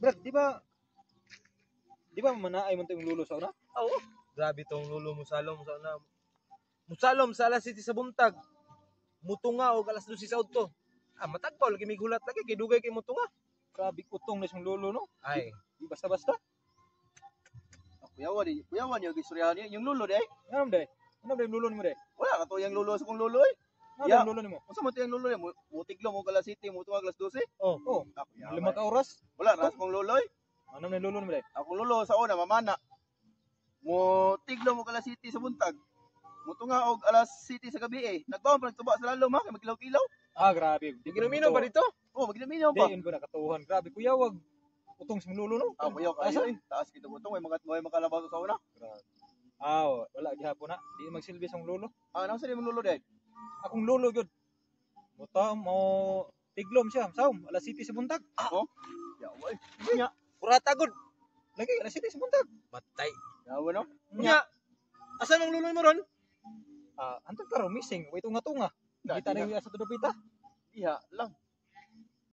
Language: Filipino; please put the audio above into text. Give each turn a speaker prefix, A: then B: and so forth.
A: Brad, di ba manaay mo tayong lulo sa una?
B: Oo. Grabe tong lulo mo salom sa una. Musalom sa alas 7 sa buntag. Mutunga og alas 12 sa udto. Matagpaw lagi may gulat lagi kay dugay kay mutunga.
A: Grabe utong na siyang lulo, no?
B: Ay,
A: Di basta-basta.
C: Kuyawan yung istoryahan niya. Yung lulo di ay.
A: Ano day? Ano day lulo nimo day?
C: Wala ka to yung lulo sa kong lulo ay.
A: Ano
C: Ya.
A: day lulo nimo?
C: Kung sa mo to yung lulo niya, mutiglo mo kalas city, mutunga kalas 12.
B: oh.
A: Oh,
C: Ako, yaman.
A: 5 ka oras.
C: Wala, ras kong lulo ay.
A: Ano na lulo nimo day?
C: Akong lulo sa una, mamana. Mutiglo mo kalas city sa buntag. Mutunga og alas city sa gabi eh. Nagbaon pa nagtuba sa lalo kay magkilaw-kilaw.
A: Ah, grabe.
B: Di ginuminom pa dito?
C: Oh, maginaminaw pa.
A: Di, yun ko nakatuhan. Grabe, kuya, wag utong siyang lulo, no?
C: Kuya kayo eh. Taas kita butong, may makalabaw sa una.
A: Ah, wala gihapon na. Di magsilbi sang lulo.
C: Nang sa mo lulo di.
A: Akong lulo gyud. Buta mo tiglom siya. Saum, alas 7 sa buntag.
C: Yawa eh.
B: Nya, kurata gud.
A: Lagi alas 7 sa buntag.
B: Patay.
C: Yawa no.
B: Nya. Asa nang luloy mo ron?
A: Ah, antong karon missing. Way tunga-tunga.
C: Da,
A: Kita
C: di
A: na yung sa tudopita.
C: Diha lang.